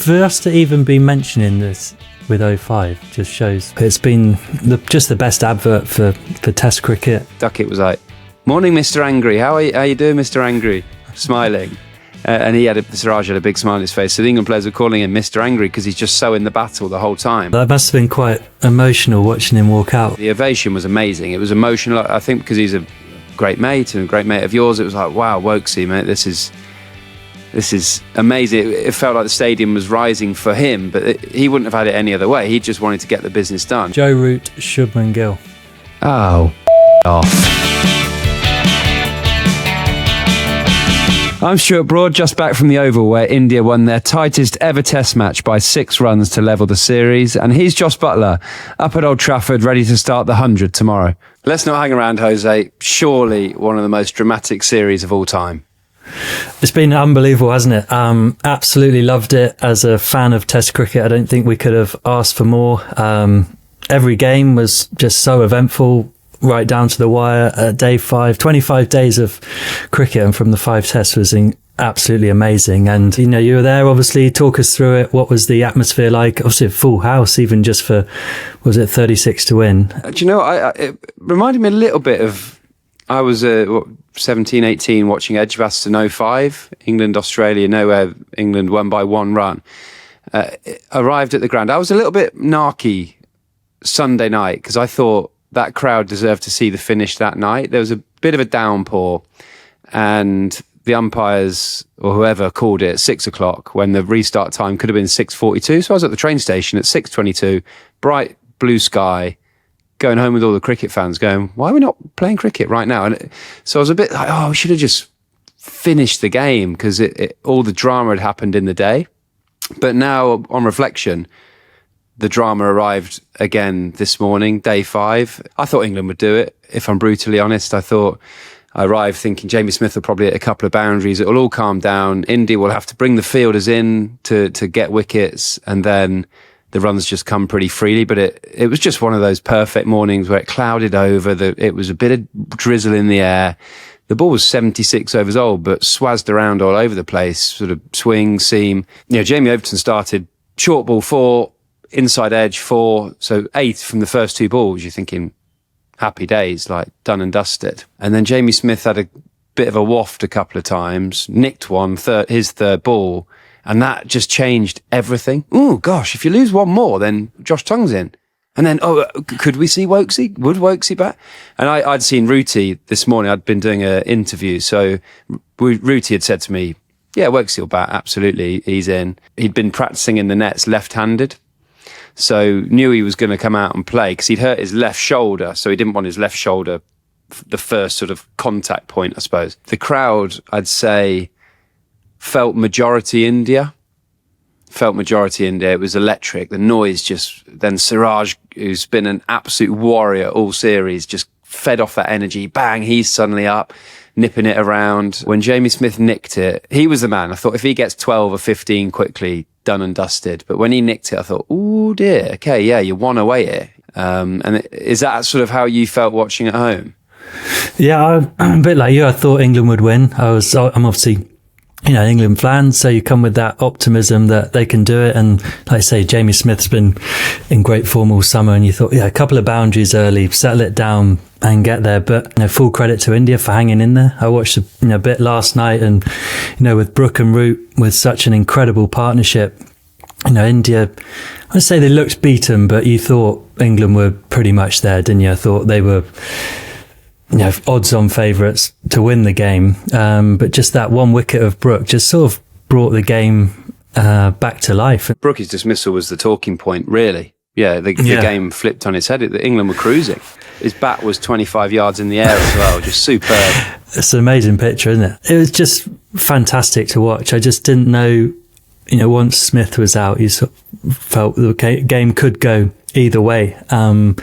for us to even be mentioning this with 05 just shows it's been just the best advert for Test cricket. Duckett was like, "Morning, Mr. Angry. How you doing, Mr. Angry?" Smiling. And Siraj had a big smile on his face. So the England players were calling him Mr. Angry because he's just so in the battle the whole time. That must have been quite emotional watching him walk out. The ovation was amazing. It was emotional, I think, because he's a great mate and a great mate of yours. It was like, wow, Woakesy, mate, this is amazing. It felt like the stadium was rising for him, but he wouldn't have had it any other way. He just wanted to get the business done. Joe Root, Shubman Gill. Oh, off. I'm Stuart Broad, just back from the Oval where India won their tightest ever Test match by 6 runs to level the series, and he's Josh Buttler, up at Old Trafford, ready to start the 100 tomorrow. Let's not hang around, Jose. Surely one of the most dramatic series of all time. It's been unbelievable, hasn't it? Absolutely loved it. As a fan of Test cricket, I don't think we could have asked for more. Every game was just so eventful, right down to the wire. Day 5, 25 days of cricket, and from the 5 tests was absolutely amazing. And you were there, obviously. Talk us through it. What was the atmosphere like? Obviously a full house, even just for, was it 36 to win? Do you know, it reminded me a little bit of, I was 17, 18 watching Edgbaston 05, England, Australia, nowhere, England won by 1 run. Arrived at the ground. I was a little bit narky Sunday night because I thought that crowd deserved to see the finish that night. There was a bit of a downpour, and the umpires or whoever called it at 6 o'clock when the restart time could have been 6:42. So I was at the train station at 6:22, bright blue sky, going home with all the cricket fans going, why are we not playing cricket right now? And so I was a bit like, we should have just finished the game because all the drama had happened in the day. But now on reflection, the drama arrived again this morning, day 5. I thought England would do it, if I'm brutally honest. I arrived thinking Jamie Smith will probably hit a couple of boundaries. It will all calm down. India will have to bring the fielders in to get wickets, and then the runs just come pretty freely. But it was just one of those perfect mornings where it clouded over. It was a bit of drizzle in the air. The ball was 76 overs old, but swazzed around all over the place, sort of swing, seam. Jamie Overton started short ball 4, inside edge 4, so 8 from the first 2 balls. You're thinking happy days, like done and dusted. And then Jamie Smith had a bit of a waft a couple of times, nicked his third ball, and that just changed everything. Oh gosh, if you lose one more, then Josh Tongue's in. And then, could we see Woakesy? Would Woakesy bat? And I'd seen Rooty this morning. I'd been doing an interview, so Rooty had said to me, yeah, Woakesy will bat, absolutely, he's in. He'd been practicing in the nets left-handed, so knew he was going to come out and play because he'd hurt his left shoulder, so he didn't want his left shoulder, the first sort of contact point, I suppose. The crowd, I'd say, felt majority India. It was electric. The noise then Siraj, who's been an absolute warrior all series, just fed off that energy. Bang, he's suddenly up, nipping it around. When Jamie Smith nicked it, he was the man. I thought if he gets 12 or 15 quickly, done and dusted. But when he nicked it, I thought, oh dear, okay, yeah, you won away here. And is that sort of how you felt watching at home? Yeah, I'm a bit like you. I thought England would win. I'm obviously, England fans, so you come with that optimism that they can do it. And like I say, Jamie Smith's been in great form all summer, and you thought, a couple of boundaries early, settle it down and get there. But full credit to India for hanging in there. I watched a bit last night, and with Brook and Root, with such an incredible partnership, India, I'd say they looked beaten, but you thought England were pretty much there, didn't you? I thought they were odds-on favourites to win the game. But just that one wicket of Brook just sort of brought the game back to life. Brook's dismissal was the talking point, really. Yeah, the game flipped on its head. England were cruising. His bat was 25 yards in the air as well, just superb. It's an amazing picture, isn't it? It was just fantastic to watch. I just didn't know, once Smith was out, you sort of felt the game could go either way. And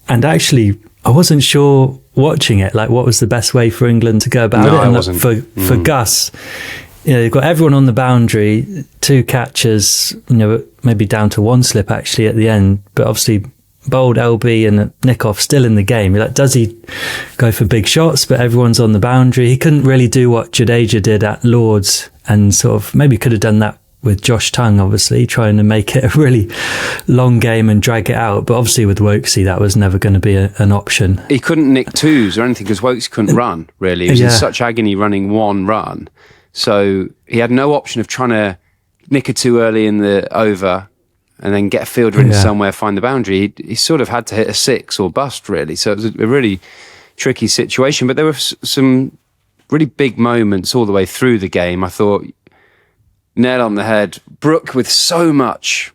actually, I wasn't sure watching it, like what was the best way for England to go about it. And I wasn't. For Gus, you've got everyone on the boundary, 2 catches, maybe down to 1 slip actually at the end, but obviously bowled LB and Nickoff still in the game. You're like, does he go for big shots? But everyone's on the boundary. He couldn't really do what Jadeja did at Lord's, and sort of maybe could have done that with Josh Tongue, obviously, trying to make it a really long game and drag it out. But obviously with Woakesy, that was never going to be an option. He couldn't nick twos or anything because Woakes couldn't run, really. He was in such agony running one run. So he had no option of trying to nick a two early in the over and then get a fielder in somewhere, find the boundary. He sort of had to hit a six or bust, really. So it was a really tricky situation. But there were some really big moments all the way through the game. I thought, nail on the head, Brook with so much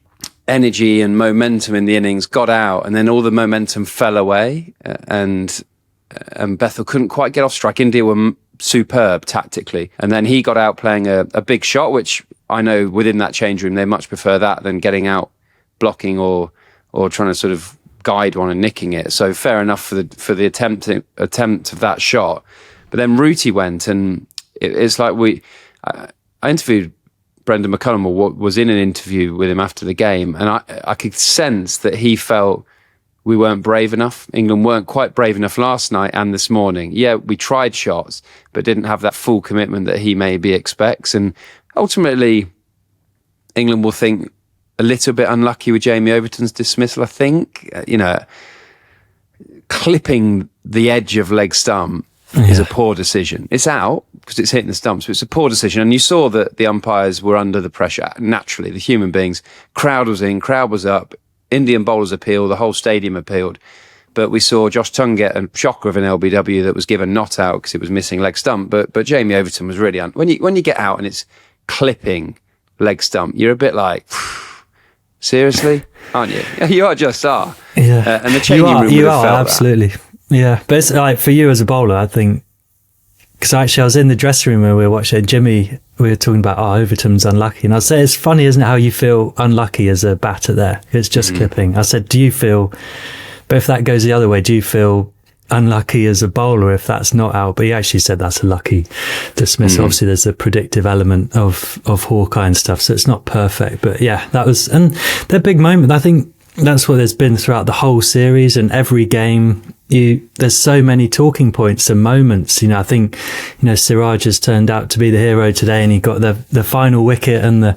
energy and momentum in the innings got out, and then all the momentum fell away, and Bethel couldn't quite get off strike. India were superb tactically, and then he got out playing a big shot, which I know within that change room they much prefer that than getting out blocking or trying to sort of guide one and nicking it. So fair enough for the attempt of that shot. But then Rooty went, and it's like I interviewed Brendan McCullum, or was in an interview with him after the game, and I could sense that he felt we weren't brave enough. England weren't quite brave enough last night and this morning. Yeah, we tried shots, but didn't have that full commitment that he maybe expects. And ultimately, England will think a little bit unlucky with Jamie Overton's dismissal, I think. Clipping the edge of leg stump is a poor decision. It's out because it's hitting the stumps, but it's a poor decision. And you saw that the umpires were under the pressure. Naturally, the human beings, crowd was in, crowd was up, Indian bowlers appealed, the whole stadium appealed. But we saw Josh Tongue get a shocker of an LBW that was given not out because it was missing leg stump. But Jamie Overton was really... when you get out and it's clipping leg stump, you're a bit like... Seriously? Aren't you? You are. Yeah. And the changing room would have felt absolutely. That. Yeah. But it's like for you as a bowler, I think, because actually I was in the dressing room when we were watching Jimmy, we were talking about, Overton's unlucky. And I'd say it's funny, isn't it, how you feel unlucky as a batter there? It's just clipping. I said, do you feel, but if that goes the other way, do you feel unlucky as a bowler if that's not out? But he actually said that's a lucky dismissal. Obviously there's a predictive element of Hawkeye and stuff, so it's not perfect. But yeah, that was, and the big moment, I think that's what there's been throughout the whole series and every game. There's so many talking points and moments. I think, Siraj has turned out to be the hero today, and he got the final wicket and the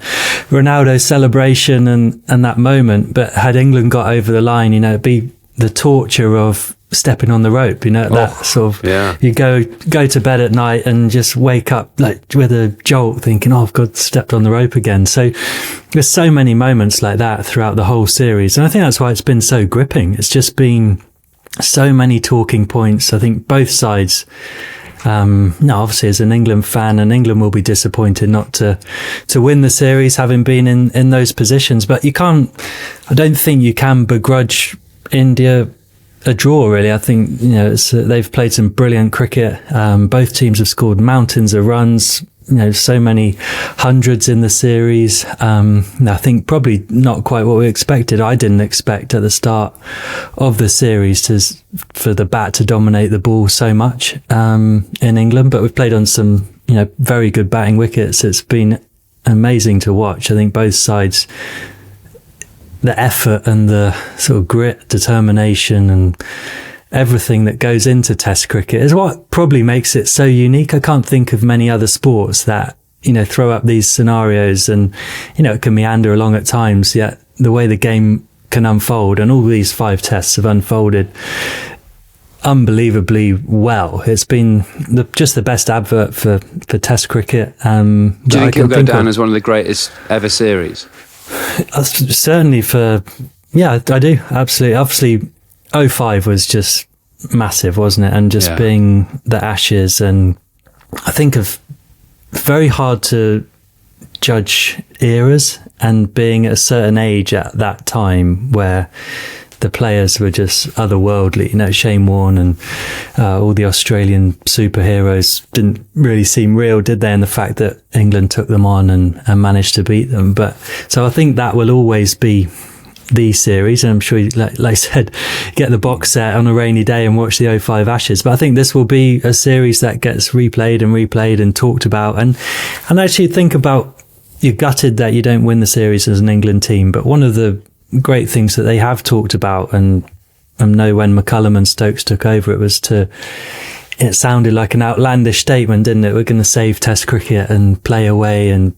Ronaldo celebration and that moment. But had England got over the line, it'd be the torture of stepping on the rope, that sort of, you go to bed at night and just wake up like with a jolt thinking, I've stepped on the rope again. So there's so many moments like that throughout the whole series. And I think that's why it's been so gripping. It's just been so many talking points. I think both sides, obviously as an England fan, and England will be disappointed not to win the series having been in those positions. But I don't think you can begrudge India a draw, really. I think they've played some brilliant cricket. Both teams have scored mountains of runs, so many hundreds in the series. I think probably not quite what we expected. I didn't expect at the start of the series for the bat to dominate the ball so much in England, but we've played on some very good batting wickets. It's been amazing to watch. I think both sides, the effort and the sort of grit, determination and everything that goes into Test cricket is what probably makes it so unique. I can't think of many other sports that, throw up these scenarios and, it can meander along at times, yet the way the game can unfold, and all these 5 tests have unfolded unbelievably well. It's been just the best advert for Test cricket. Do you think it'll go down as one of the greatest ever series? Certainly I do, absolutely. Obviously 05 was just massive, wasn't it? And just being the Ashes, and I think of very hard to judge eras, and being at a certain age at that time where the players were just otherworldly. Shane Warne and all the Australian superheroes didn't really seem real, did they? And the fact that England took them on and managed to beat them. But so I think that will always be the series, and I'm sure, like I said, get the box set on a rainy day and watch the 05 Ashes. But I think this will be a series that gets replayed and talked about, and actually think about, you're gutted that you don't win the series as an England team, but one of the great things that they have talked about, and I know when McCullum and Stokes took over, it sounded like an outlandish statement, didn't it? We're going to save Test cricket and play away and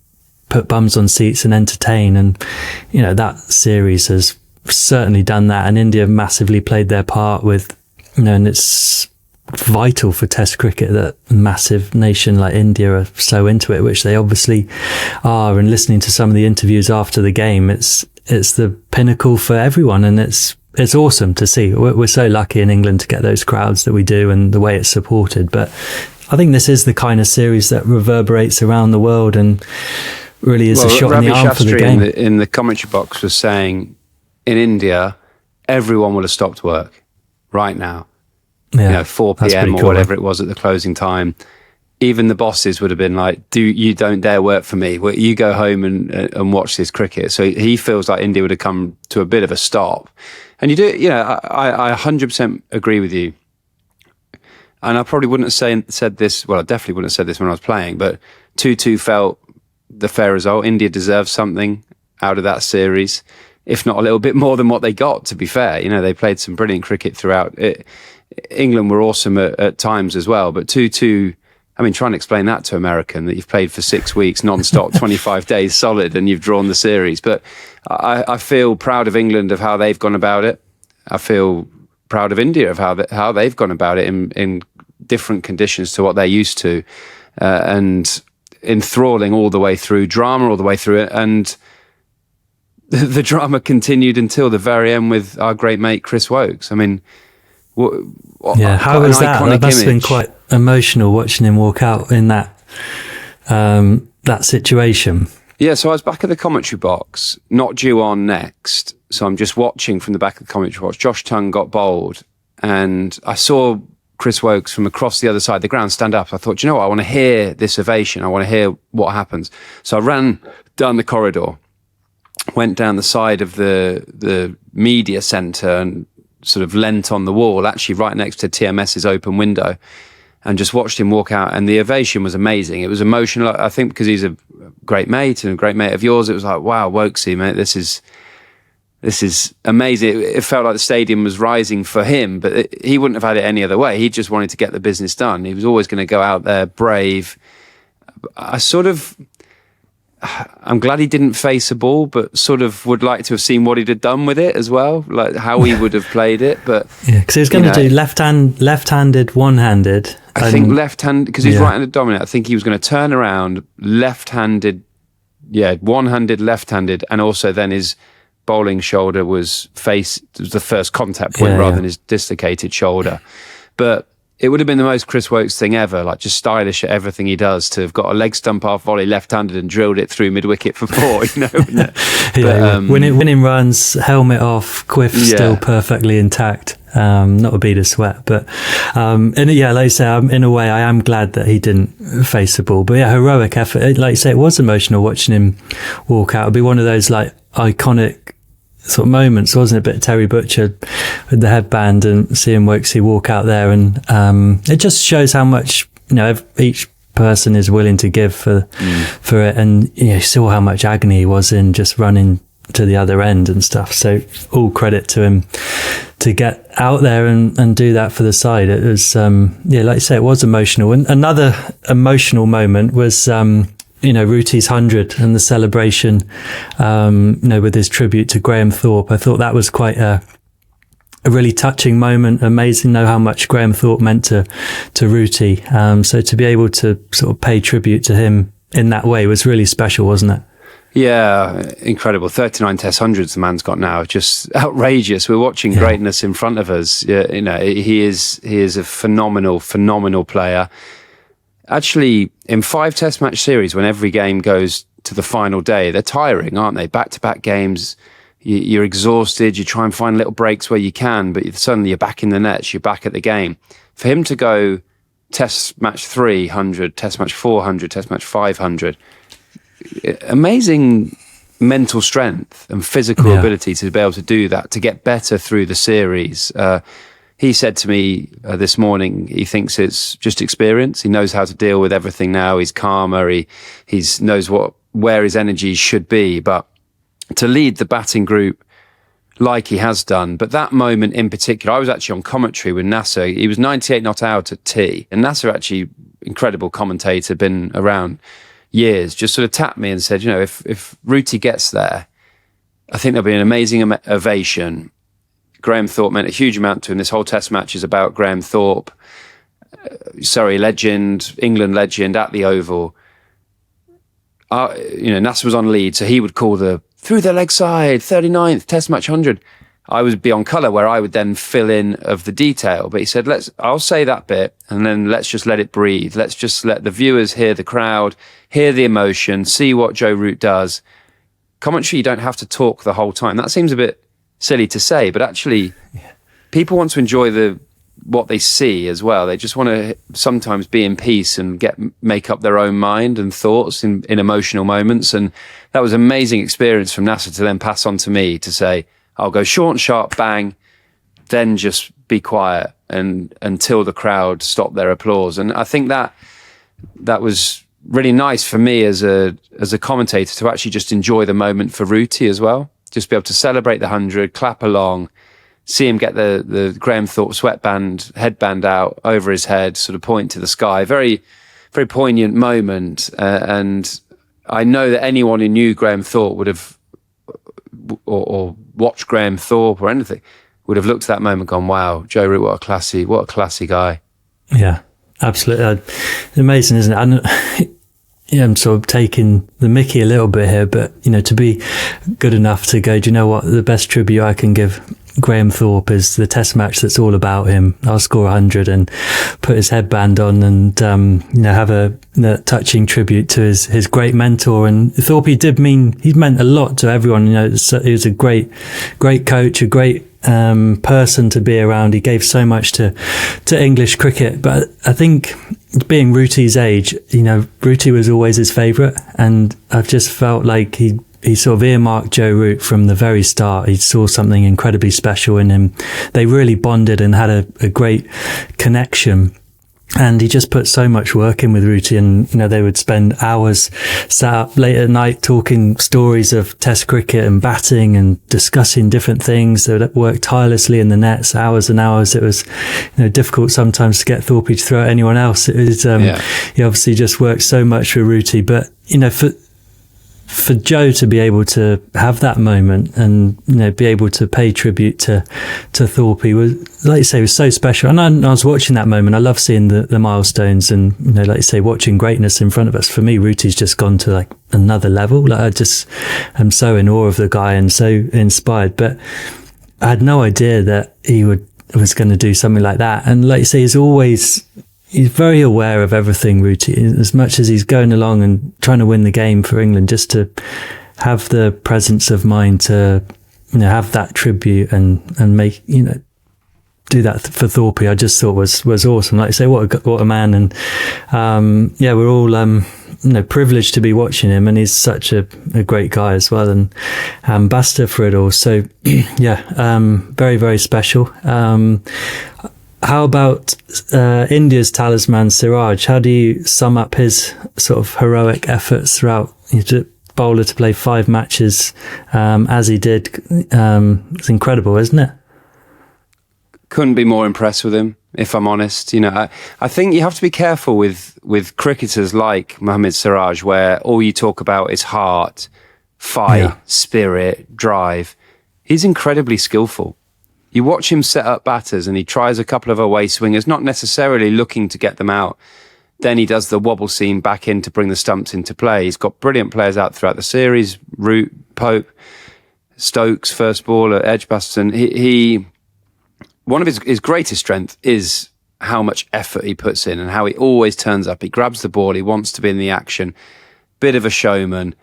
put bums on seats and entertain. And, you know, that series has certainly done that. And India massively played their part with, you know, and it's vital for Test cricket that a massive nation like India are so into it, which they obviously are. And listening to some of the interviews after the game, it's the pinnacle for everyone. And it's awesome to see. We're so lucky in England to get those crowds that we do and the way it's supported. But I think this is the kind of series that reverberates around the world and really is a shot in the arm for the game. In the commentary box was saying, in India, everyone would have stopped work right now. Yeah, you know, 4 p.m. or whatever it was at the closing time. Even the bosses would have been like, you don't dare work for me. You go home and watch this cricket. So he feels like India would have come to a bit of a stop. And you know, I 100% agree with you. And I probably wouldn't have said this, well, I definitely wouldn't have said this when I was playing, but 2-2 felt the fair result. India deserved something out of that series, if not a little bit more than what they got, to be fair. You know, they played some brilliant cricket throughout. England were awesome at times as well, but 2-2, I mean, trying to explain that to American, that you've played for 6 weeks non-stop, 25 days solid, and you've drawn the series. But I feel proud of England of how they've gone about it. I feel proud of India of how they've gone about it in different conditions to what they're used to, and enthralling all the way through, drama all the way through it, and the drama continued until the very end with our great mate Chris Woakes. I mean, how was that? That must have been quite emotional watching him walk out in that situation. Yeah, so I was back at the commentary box, not due on next. So I'm just watching from the back of the commentary box. Josh Tongue got bowled, and I saw Chris Woakes from across the other side of the ground stand up. I thought, you know what? I want to hear this ovation. I want to hear what happens. So I ran down the corridor, went down the side of the media centre and sort of leant on the wall, actually right next to TMS's open window, and just watched him walk out. And the ovation was amazing. It was emotional, I think, because he's a great mate and a great mate of yours. It was like, wow, Wokesy, mate, this is amazing. It felt like the stadium was rising for him, but he wouldn't have had it any other way. He just wanted to get the business done. He was always going to go out there brave. I'm glad he didn't face a ball, but sort of would like to have seen what he'd have done with it as well, like how he would have played it. But yeah, because he was going to do left-handed, one-handed. I think left-handed, because he's right-handed dominant. I think he was going to turn around left-handed, one-handed, left-handed, and also then his bowling shoulder was the first contact point rather than his dislocated shoulder. But it would have been the most Chris Woakes thing ever, like just stylish at everything he does, to have got a leg stump half volley left-handed and drilled it through mid-wicket for 4, you know. Winning runs, helmet off, quiff still perfectly intact. Not a bead of sweat, but like you say, in a way I am glad that he didn't face the ball. But yeah, heroic effort. Like you say, it was emotional watching him walk out. It'd be one of those like iconic sort of moments, wasn't it? A bit of Terry Butcher with the headband and seeing Wokesy walk out there, and it just shows how much, you know, each person is willing to give for it. And you saw how much agony he was in just running to the other end and stuff. So all credit to him to get out there and do that for the side. It was like you say, it was emotional. And another emotional moment was Ruti's 100 and the celebration, with his tribute to Graham Thorpe. I thought that was quite a really touching moment. Amazing to know how much Graham Thorpe meant to Ruti. So to be able to sort of pay tribute to him in that way was really special, wasn't it? Yeah, incredible. 39 Test hundreds the man's got now. Just outrageous. We're watching greatness in front of us. Yeah, he is a phenomenal player. Actually, in 5 Test match series, when every game goes to the final day, they're tiring, aren't they? Back-to-back games, you're exhausted. You try and find little breaks where you can, but suddenly you're back in the nets, you're back at the game. For him to go Test match 300, Test match 400, Test match 500, amazing mental strength and physical ability to be able to do that, to get better through the series. He said to me this morning, he thinks it's just experience. He knows how to deal with everything now. He's calmer. He knows where his energy should be. But to lead the batting group like he has done, but that moment in particular, I was actually on commentary with Nasser. He was 98 not out at tea, and Nasser, actually incredible commentator, been around years, just sort of tapped me and said, if Rooty gets there, I think there'll be an amazing ovation. Graham Thorpe meant a huge amount to him. This whole Test match is about Graham Thorpe, Surrey legend, England legend at the Oval. Nasser was on lead, so he would call the through the leg side, 39th, Test match 100. I would be on colour, where I would then fill in of the detail. But he said, I'll say that bit, and then let's just let it breathe. Let's just let the viewers hear the crowd, hear the emotion, see what Joe Root does. Commentary, you don't have to talk the whole time. That seems a bit silly to say, but actually, people want to enjoy what they see as well. They just want to sometimes be in peace and make up their own mind and thoughts in emotional moments. And that was an amazing experience from Nasser to then pass on to me to say, I'll go short and sharp, bang, then just be quiet and until the crowd stop their applause. And I think that was really nice for me as a commentator to actually just enjoy the moment for Rooty as well. Just be able to celebrate the 100, clap along, see him get the Graham Thorpe headband out over his head, sort of point to the sky. Very, very poignant moment. And I know that anyone who knew Graham Thorpe would have, or watched Graham Thorpe or anything, would have looked at that moment and gone, wow, Joe Root, what a classy guy. Yeah, absolutely. Amazing, isn't it? I'm sort of taking the mickey a little bit here, but, to be good enough to go, do you know what, the best tribute I can give Graham Thorpe is the Test match that's all about him. I'll score 100 and put his headband on and, have a touching tribute to his great mentor. And Thorpe, he meant a lot to everyone. He was a great coach, a great person to be around. He gave so much to English cricket, but I think being Rooty's age, Rooty was always his favourite, and I've just felt like he sort of earmarked Joe Root from the very start. He saw something incredibly special in him. They really bonded and had a great connection. And he just put so much work in with Rooty, and they would spend hours sat up late at night talking stories of Test cricket and batting and discussing different things. They would work tirelessly in the nets, hours and hours. It was difficult sometimes to get Thorpe to throw at anyone else. It was he obviously just worked so much for Rooty, but for Joe to be able to have that moment and be able to pay tribute to Thorpe was, like you say, was so special. And I was watching that moment. I love seeing the milestones and like you say, watching greatness in front of us. For me, Rooty's just gone to like another level. Like I just am so in awe of the guy and so inspired. But I had no idea that he was going to do something like that. And like you say, he's very aware of everything, Rooty, as much as he's going along and trying to win the game for England, just to have the presence of mind to, have that tribute and make, do that for Thorpe. I just thought was awesome. Like I say, what a man. And, we're all, privileged to be watching him, and he's such a great guy as well, and ambassador for it all. So very, very special. How about India's talisman, Siraj? How do you sum up his sort of heroic efforts throughout? Bowler to play 5 matches as he did. It's incredible, isn't it? Couldn't be more impressed with him, if I'm honest. I think you have to be careful with cricketers like Mohammed Siraj, where all you talk about is heart, fight, spirit, drive. He's incredibly skillful. You watch him set up batters and he tries a couple of away swingers, not necessarily looking to get them out. Then he does the wobble seam back in to bring the stumps into play. He's got brilliant players out throughout the series. Root, Pope, Stokes, first baller, Edgbaston. He one of his greatest strength is how much effort he puts in and how he always turns up. He grabs the ball. He wants to be in the action. Bit of a showman.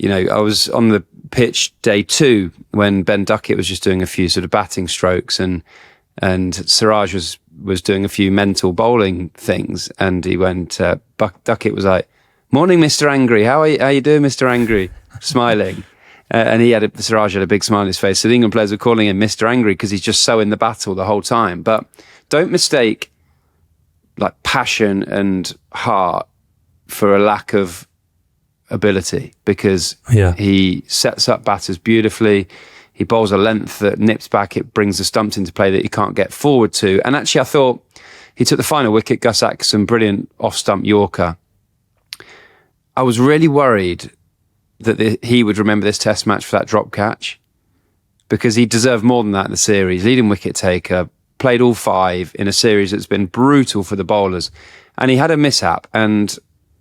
I was on the pitch day 2 when Ben Duckett was just doing a few sort of batting strokes and Siraj was doing a few mental bowling things, and he went, Duckett was like, "Morning, Mr. Angry. How you doing, Mr. Angry?" Smiling. And Siraj had a big smile on his face. So the England players were calling him Mr. Angry because he's just so in the battle the whole time. But don't mistake like passion and heart for a lack of ability, because he sets up batters beautifully. He bowls a length that nips back. It brings the stumps into play that he can't get forward to. And actually, I thought he took the final wicket. Gus Atkinson, brilliant off-stump Yorker. I was really worried that he would remember this Test match for that drop catch, because he deserved more than that in the series. Leading wicket taker, played all 5 in a series that's been brutal for the bowlers, and he had a mishap, and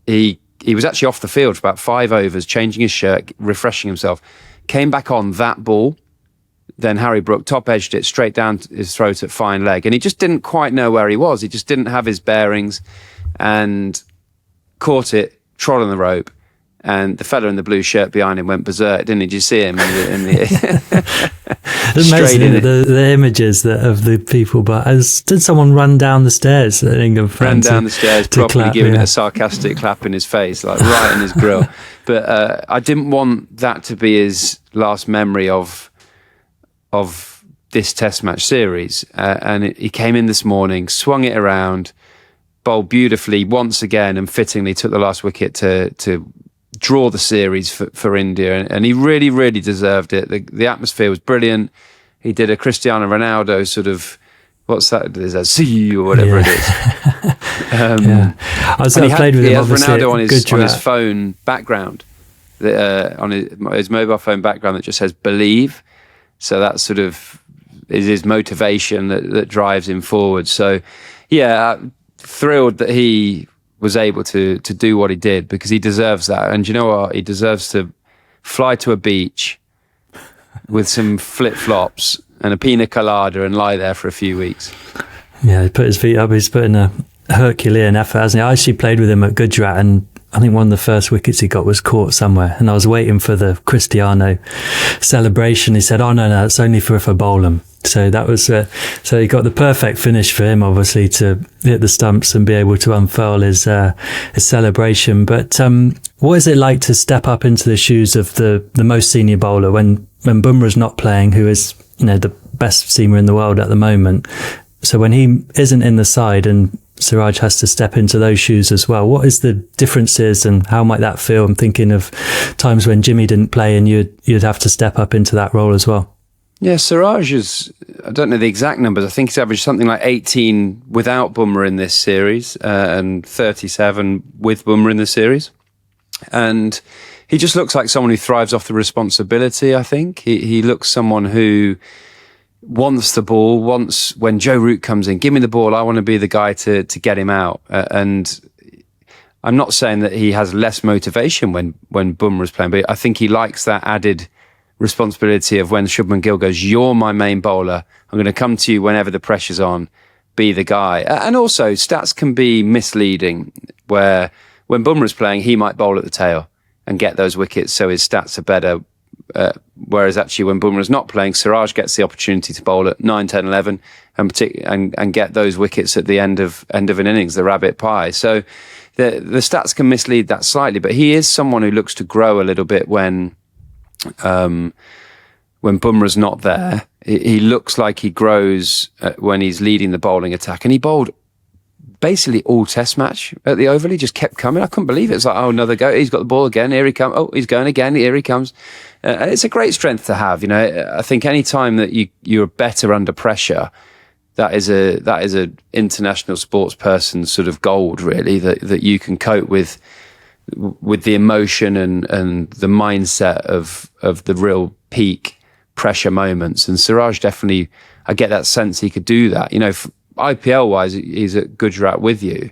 he was actually off the field for about 5 overs, changing his shirt, refreshing himself, came back on that ball. Then Harry Brook top-edged it straight down his throat at fine leg, and he just didn't quite know where he was. He just didn't have his bearings, and caught it, trod on the rope, and the fella in the blue shirt behind him went berserk, didn't he? Did you see him? Amazing, the images of the people. But did someone run down the stairs at England fan? Ran down the stairs, properly giving it a sarcastic clap in his face, like right in his grill. But I didn't want that to be his last memory of this Test match series. And he came in this morning, swung it around, bowled beautifully once again, and fittingly took the last wicket to draw the series for India, and he really, really deserved it. The atmosphere was brilliant. He did a Cristiano Ronaldo sort of, what's that? There's a see you or whatever it is. I played with him. He has Ronaldo on his phone background, on his mobile phone background that just says "believe." So that sort of is his motivation that drives him forward. So, yeah, thrilled that he was able to do what he did, because he deserves that. And you know what? He deserves to fly to a beach with some flip-flops and a pina colada and lie there for a few weeks. Yeah, he put his feet up. He's put in a Herculean effort, hasn't he? I actually played with him at Gujarat, and I think one of the first wickets he got was caught somewhere, and I was waiting for the Cristiano celebration. He said, "Oh no, it's only for if I bowl him." So that was so he got the perfect finish for him, obviously, to hit the stumps and be able to unfurl his celebration. But what is it like to step up into the shoes of the most senior bowler when Bumrah's not playing, who is, you know, the best seamer in the world at the moment? So when he isn't in the side and Siraj has to step into those shoes as well, what is the differences and how might that feel? I'm thinking of times when Jimmy didn't play and you'd have to step up into that role as well. Yeah, Siraj is, I don't know the exact numbers, I think he's averaged something like 18 without Bumrah in this series, and 37 with Bumrah in the series. And he just looks like someone who thrives off the responsibility, I think. He looks someone who wants the ball, wants, when Joe Root comes in, give me the ball, I want to be the guy to get him out. And I'm not saying that he has less motivation when Bumrah's playing, but I think he likes that added responsibility of when Shubman Gill goes, "You're my main bowler, I'm going to come to you whenever the pressure's on, be the guy." And also, stats can be misleading, where when Bumrah's playing, he might bowl at the tail and get those wickets, so his stats are better. Whereas actually when Bumrah's not playing, Siraj gets the opportunity to bowl at 9, 10, 11 and get those wickets at the end of an innings, the rabbit pie. So the stats can mislead that slightly, but he is someone who looks to grow a little bit when Bumrah's not there. He looks like he grows when he's leading the bowling attack, and he bowled basically all Test match at the Oval. He just kept coming. I couldn't believe it. It's like, oh, another go. He's got the ball again. Here he comes. Oh, he's going again. Here he comes. It's a great strength to have. You know, I think any time that you're better under pressure, that is a international sports person's sort of gold, really, that you can cope with the emotion and the mindset of the real peak pressure moments. And Siraj definitely, I get that sense he could do that. You know, IPL wise, he's at Gujarat with you.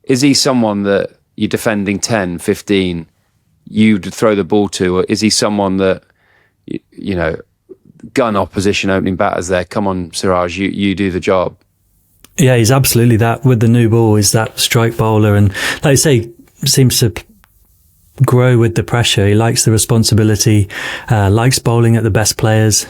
Is he someone that you're defending 10, 15, you'd throw the ball to? Or is he someone that, you know, gun opposition opening batters there, come on Siraj, you do the job? Yeah, he's absolutely that. With the new ball, he's that strike bowler, and like you say, seems to grow with the pressure. He likes the responsibility, likes bowling at the best players,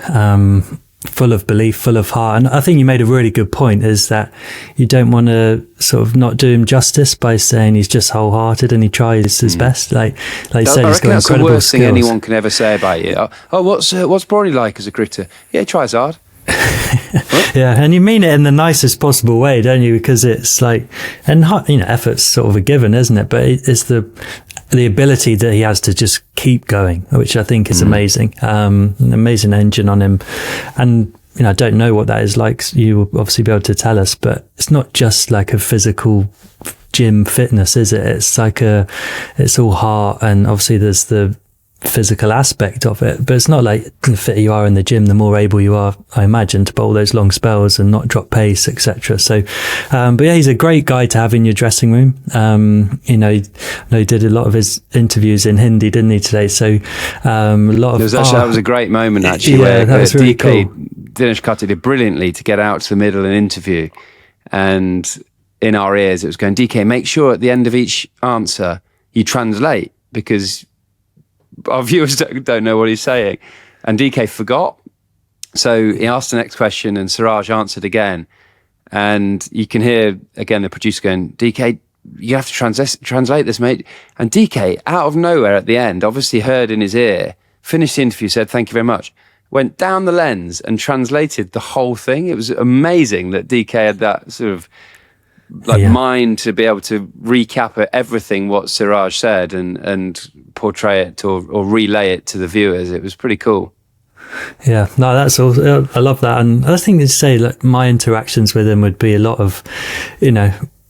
full of belief, full of heart. And I think you made a really good point, is that you don't want to sort of not do him justice by saying he's just wholehearted and he tries his best. Like you said, he's got incredible skills. That's the worst thing anyone can ever say about you. Oh, what's Brody like as a cricketer? Yeah, he tries hard. Yeah, and you mean it in the nicest possible way, don't you? Because it's like, and you know, effort's sort of a given, isn't it? But it's the ability that he has to just keep going, which I think is amazing. An amazing engine on him. And, you know, I don't know what that is like. You will obviously be able to tell us, but it's not just like a physical gym fitness, is it? It's like it's all heart, and obviously there's the physical aspect of it, but it's not like the fitter you are in the gym, the more able you are, I imagine, to bowl those long spells and not drop pace, etc. So but yeah, he's a great guy to have in your dressing room. I know he did a lot of his interviews in Hindi, didn't he, today? So a lot of that was a great moment, actually, where that was really DK cool. Dinesh Karthik did brilliantly to get out to the middle and interview, and in our ears it was going, DK, make sure at the end of each answer you translate, because our viewers don't know what he's saying. And DK forgot. So he asked the next question and Siraj answered again. And you can hear, again, the producer going, DK, you have to translate this, mate. And DK, out of nowhere at the end, obviously heard in his ear, finished the interview, said, thank you very much, went down the lens and translated the whole thing. It was amazing that DK had that sort of mind to be able to recap everything what Siraj said and portray it or relay it to the viewers. It was pretty cool. Yeah, no, that's all. I love that. And I think to say, like, my interactions with him would be a lot of,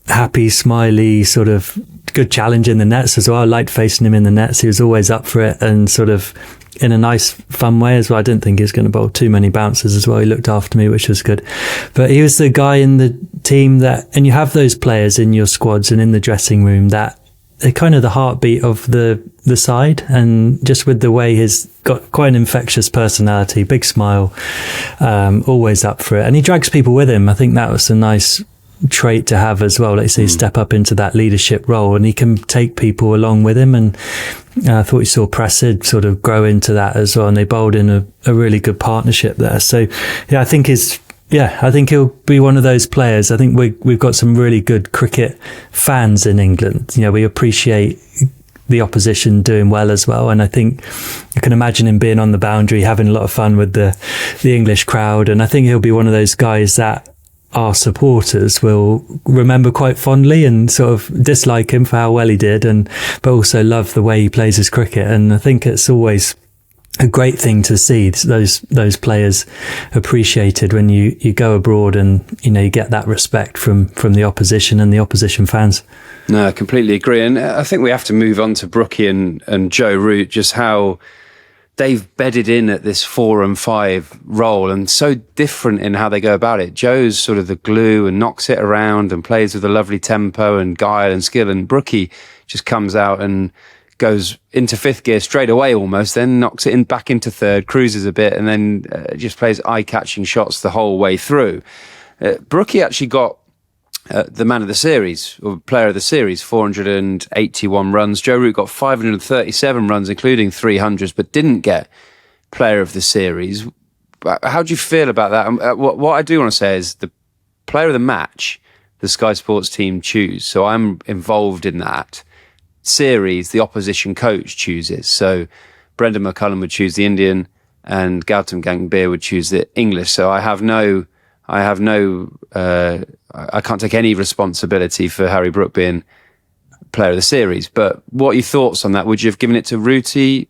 happy, smiley, sort of good challenge in the nets as well. I liked facing him in the nets. He was always up for it, and sort of in a nice, fun way as well. I didn't think he was going to bowl too many bounces as well. He looked after me, which was good. But he was the guy in the team and you have those players in your squads and in the dressing room that they're kind of the heartbeat of the side, and just with the way he's got quite an infectious personality, big smile, always up for it, and he drags people with him. I think that was a nice trait to have as well. Like you say, step up into that leadership role, and he can take people along with him. And I thought you saw Prasid sort of grow into that as well, and they bowled in a really good partnership there. So yeah, I think he'll be one of those players. I think we've got some really good cricket fans in England. We appreciate the opposition doing well as well, and I think I can imagine him being on the boundary, having a lot of fun with the English crowd. And I think he'll be one of those guys that our supporters will remember quite fondly and sort of dislike him for how well he did, but also love the way he plays his cricket. And I think it's always a great thing to see those players appreciated when you go abroad, and you get that respect from the opposition and the opposition fans. No, I completely agree. And I think we have to move on to Brookie and Joe Root, just how they've bedded in at this 4 and 5 role, and so different in how they go about it. Joe's sort of the glue and knocks it around and plays with a lovely tempo and guile and skill, and Brookie just comes out and goes into 5th gear straight away almost, then knocks it back into 3rd, cruises a bit, and then just plays eye-catching shots the whole way through. Brookie actually got the man of the series, or player of the series, 481 runs. Joe Root got 537 runs, including 300s, but didn't get player of the series. How do you feel about that? What I do want to say is the player of the match, the Sky Sports team choose. So I'm involved in that series. The opposition coach chooses. So Brendan McCullum would choose the Indian, and Gautam Gambhir would choose the English. So I can't take any responsibility for Harry Brook being player of the series. But what are your thoughts on that? Would you have given it to Rooty,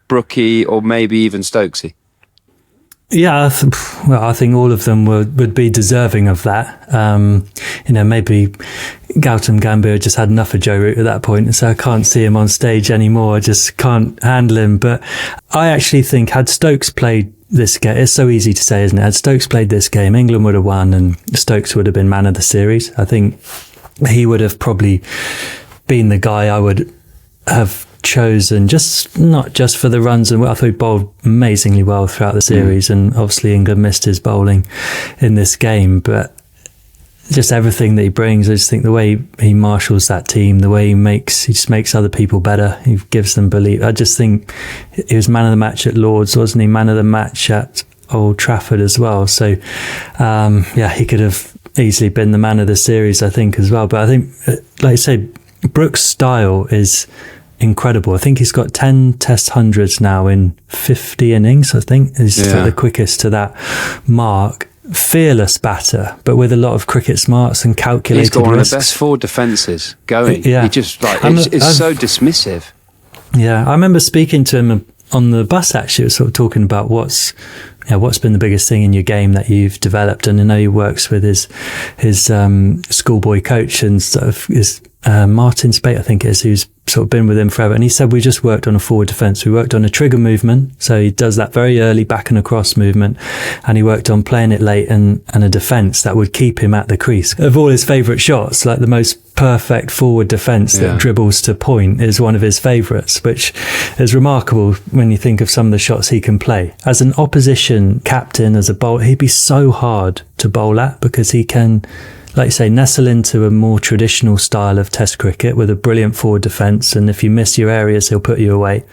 Brookie, or maybe even Stokesy? Yeah, I think all of them would be deserving of that. Maybe Gautam Gambhir just had enough of Joe Root at that point, so I can't see him on stage anymore. I just can't handle him. But I actually think had Stokes played this game, it's so easy to say, isn't it? Had Stokes played this game, England would have won and Stokes would have been man of the series. I think he would have probably been the guy I would have chosen, not just for the runs, and I thought he bowled amazingly well throughout the series, and obviously England missed his bowling in this game, but just everything that he brings, I just think the way he marshals that team, the way he just makes other people better, he gives them belief. I just think he was man of the match at Lord's, wasn't he? Man of the match at Old Trafford as well. So he could have easily been the man of the series, I think, as well. But I think, like I say, Brook's style is incredible. I think he's got 10 test hundreds now in 50 innings, I think. He's the quickest to that mark. Fearless batter, but with a lot of cricket smarts and calculated risks. He's got one of the best 4 defences going. Yeah. He just it's so dismissive. Yeah, I remember speaking to him on the bus, actually. Sort of talking about what's what's been the biggest thing in your game that you've developed? And I know he works with his schoolboy coach and sort of is Martin Spate, I think it is, who's sort of been with him forever. And he said, we just worked on a forward defence. We worked on a trigger movement. So he does that very early back and across movement. And he worked on playing it late and a defence that would keep him at the crease. Of all his favourite shots, like the most perfect forward defence that dribbles to point is one of his favourites, which is remarkable when you think of some of the shots he can play. As an opposition captain, as a bowler, he'd be so hard to bowl at because he can, like you say, nestle into a more traditional style of Test cricket with a brilliant forward defence. And if you miss your areas, he'll put you away.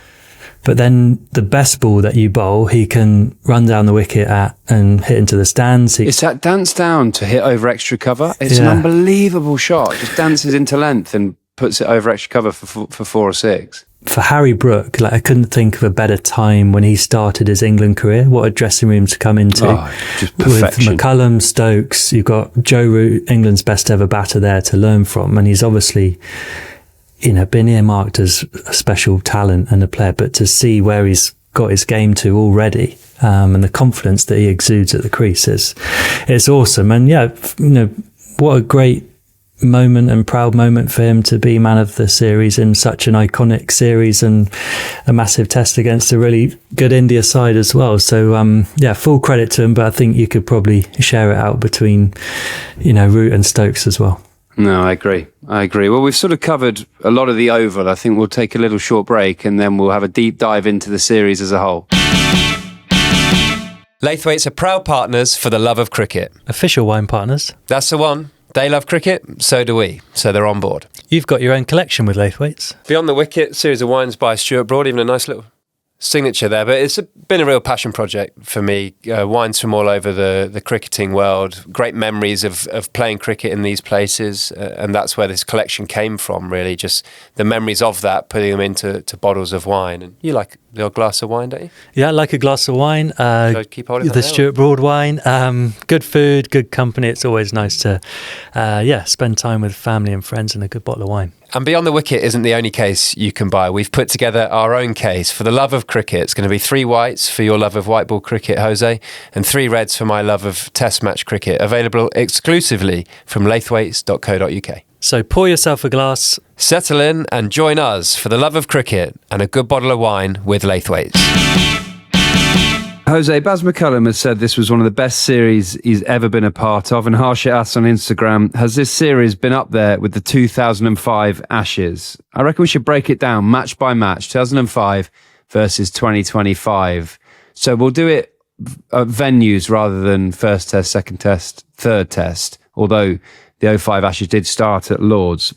But then the best ball that you bowl, he can run down the wicket at and hit into the stands. It's that dance down to hit over extra cover. It's an unbelievable shot. Just dances into length and puts it over extra cover for 4 or 6. For Harry Brook, like I couldn't think of a better time when he started his England career. What a dressing room to come into. Just perfection. With McCullum, Stokes, you've got Joe Root, England's best ever batter there to learn from. And he's obviously, been earmarked as a special talent and a player, but to see where he's got his game to already, and the confidence that he exudes at the crease it's awesome. And what a great moment and proud moment for him to be man of the series in such an iconic series and a massive test against a really good India side as well. So full credit to him, but I think you could probably share it out between Root and Stokes as well. No, I agree. Well, we've sort of covered a lot of the oval. I think we'll take a little short break and then we'll have a deep dive into the series as a whole. Laithwaites are proud partners for the love of cricket. Official wine partners. That's the one. They love cricket, so do we. So they're on board. You've got your own collection with Laithwaites. Beyond the Wicket, series of wines by Stuart Broad, even a nice little signature there. But it's been a real passion project for me. Wines from all over the cricketing world. Great memories of playing cricket in these places. And that's where this collection came from, really. Just the memories of that, putting them into bottles of wine. And you like the odd glass of wine, don't you? Yeah, I like a glass of wine. Should I keep holding the Stuart Broad wine. Good food, good company. It's always nice to spend time with family and friends and a good bottle of wine. And Beyond the Wicket isn't the only case you can buy. We've put together our own case for the love of cricket. It's going to be 3 whites for your love of white ball cricket, Jose, and 3 reds for my love of test match cricket. Available exclusively from laithwaites.co.uk. So pour yourself a glass, settle in and join us for the love of cricket and a good bottle of wine with Laithwaites. Jose, Baz McCullum has said this was one of the best series he's ever been a part of, and Harshit asks on Instagram, has this series been up there with the 2005 Ashes? I reckon we should break it down match by match, 2005 versus 2025. So we'll do it at venues rather than first test, second test, third test, although the 05 Ashes did start at Lord's.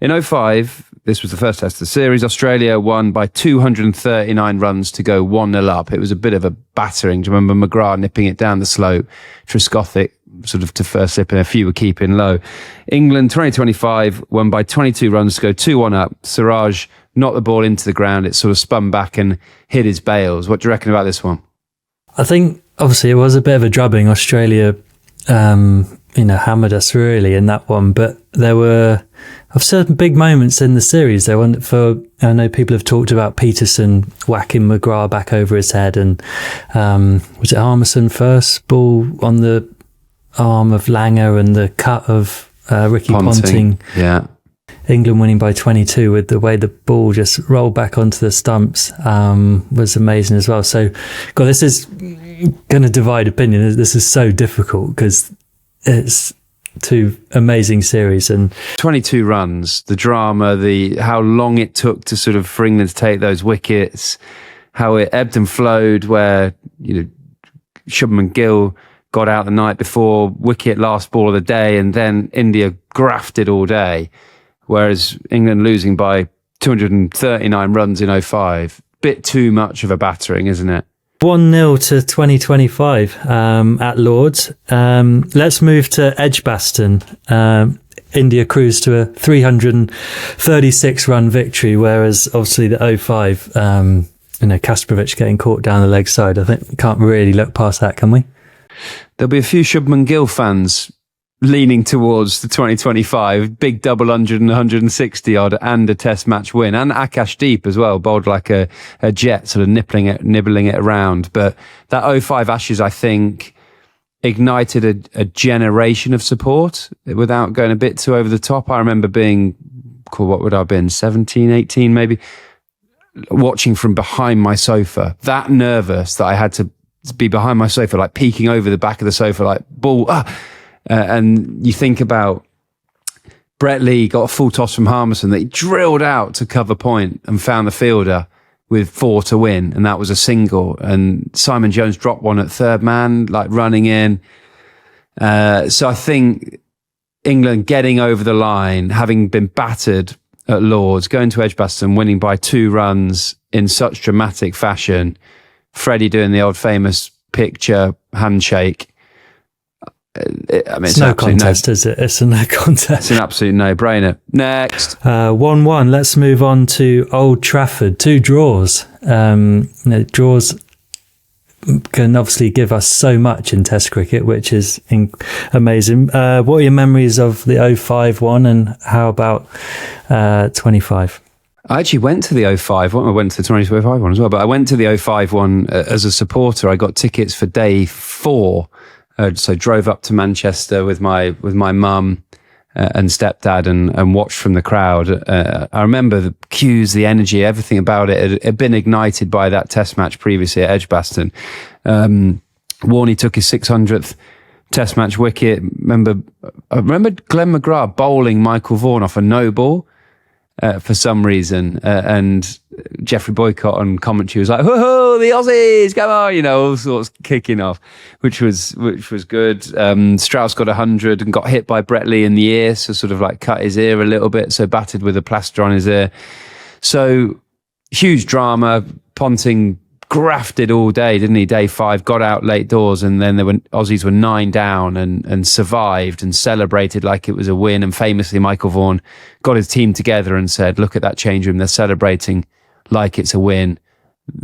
In 05, this was the first test of the series, Australia won by 239 runs to go 1-0 up. It was a bit of a battering. Do you remember McGrath nipping it down the slope? Trescothick sort of to first slip and a few were keeping low. England 2025 won by 22 runs to go 2-1 up. Siraj knocked the ball into the ground. It sort of spun back and hit his bails. What do you reckon about this one? I think obviously it was a bit of a drubbing. Australia hammered us really in that one, but there were certain big moments in the series. I know people have talked about Peterson whacking McGrath back over his head, and was it Armisen first ball on the arm of Langer and the cut of Ricky Ponting. Yeah. England winning by 22 with the way the ball just rolled back onto the stumps was amazing as well. So, God, this is going to divide opinion. This is so difficult because it's 2 amazing series and 22 runs, the drama, how long it took to sort of for England to take those wickets, how it ebbed and flowed, where Shubman Gill got out the night before, wicket last ball of the day, and then India grafted all day, whereas England losing by 239 runs in 05, bit too much of a battering, isn't it? 1-0 to 2025 at Lord's. Let's move to Edgbaston. India cruised to a 336 run victory, whereas obviously the 05, Kasparovich getting caught down the leg side. I think we can't really look past that, can we? There'll be a few Shubman Gill fans leaning towards the 2025 big double 100 and 160 odd and a test match win, and Akash Deep as well, bowled like a jet, sort of nibbling it around. But that 05 Ashes, I think, ignited a generation of support without going a bit too over the top. I remember being, what would I have been, 17, 18 maybe, watching from behind my sofa, that nervous that I had to be behind my sofa, like peeking over the back of the sofa, like ball, and you think about Brett Lee got a full toss from Harmison that he drilled out to cover point and found the fielder with 4 to win, and that was a single. And Simon Jones dropped one at third man, like running in. So I think England getting over the line, having been battered at Lords, going to Edgbaston, winning by 2 runs in such dramatic fashion, Freddie doing the old famous picture handshake. It's no contest, is it? It's a no contest. It's an absolute no-brainer. Next. 1-1. Let's move on to Old Trafford. 2 draws. Draws can obviously give us so much in Test cricket, which is amazing. What are your memories of the 05 one, and how about 25? I actually went to the 05 one. I went to the 2025 one as well, but I went to the 05 one as a supporter. I got tickets for day 4. So drove up to Manchester with my mum and stepdad and watched from the crowd. I remember the cues, the energy, everything about it had been ignited by that test match previously at Edgbaston. Warney took his 600th test match wicket. I remember Glenn McGrath bowling Michael Vaughan off a no ball for some reason, and Geoffrey Boycott on commentary was like, "Whoa, the Aussies, come on!" All sorts kicking off, which was good. Strauss got 100 and got hit by Brett Lee in the ear, so sort of like cut his ear a little bit, so battered with a plaster on his ear. So huge drama. Ponting grafted all day, didn't he? Day 5, got out late doors, and then Aussies were 9 down and survived and celebrated like it was a win. And famously, Michael Vaughan got his team together and said, "Look at that change room. They're celebrating like it's a win.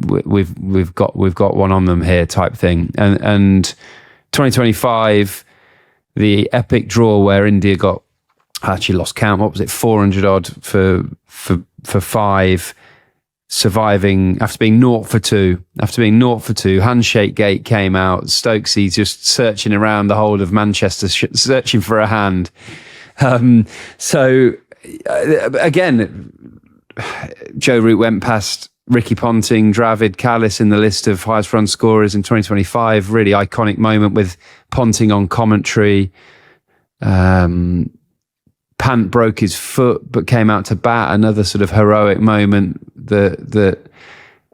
We've got one on them here," type thing. And 2025, the epic draw where India got, I actually lost count. What was it? 400 odd for 5. Surviving after being 0 for 2. Handshake Gate came out. Stokesy just searching around the whole of Manchester, searching for a hand. So again, Joe Root went past Ricky Ponting, Dravid, Callis in the list of highest run scorers in 2025. Really iconic moment with Ponting on commentary. Pant broke his foot but came out to bat. Another sort of heroic moment that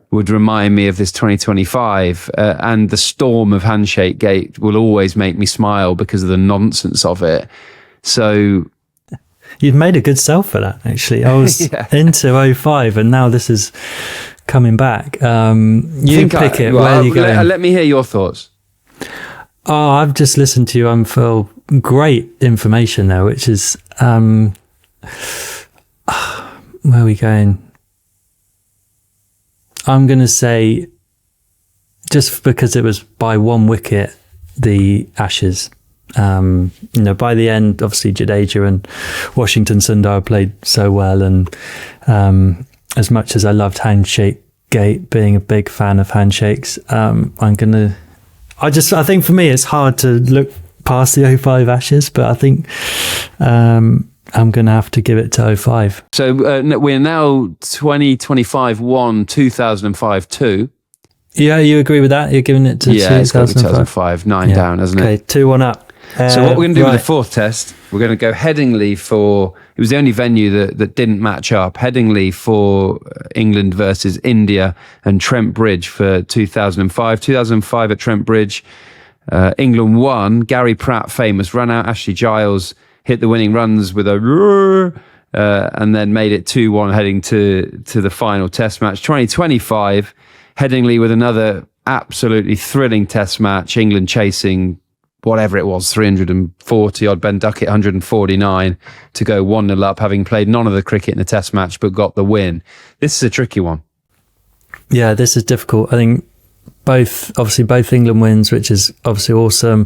would remind me of this 2025. And the storm of Handshake Gate will always make me smile because of the nonsense of it. So you've made a good sell for that, actually. I was into 05 and now this is coming back. You pick it. Where are you going? Let me hear your thoughts. Oh, I've just listened to you unfurl great information there, which is where are we going? I'm going to say, just because it was by 1 wicket, the Ashes. By the end, obviously Jadeja and Washington Sundar played so well, and as much as I loved Handshake Gate, being a big fan of handshakes, I think for me it's hard to look past the 05 Ashes, but I think I'm going to have to give it to 05. So we're now 2025 1, 2005 2. Yeah, you agree with that? You're giving it to 2005, 9 down, hasn't it? Okay, 2-1 up. So what we're going to do with the 4th test, we're going to go Headingley for, it was the only venue that didn't match up, Headingley for England versus India, and Trent Bridge for 2005. 2005 at Trent Bridge, England won. Gary Pratt, famous run out. Ashley Giles hit the winning runs with a and then made it 2-1 heading to the final test match. 2025, Headingley with another absolutely thrilling test match. England chasing whatever it was, 340 odd, Ben Duckett 149 to go 1-0 up, having played none of the cricket in the test match but got the win. This is a tricky one. Yeah, this is difficult. I think both England wins, which is obviously awesome.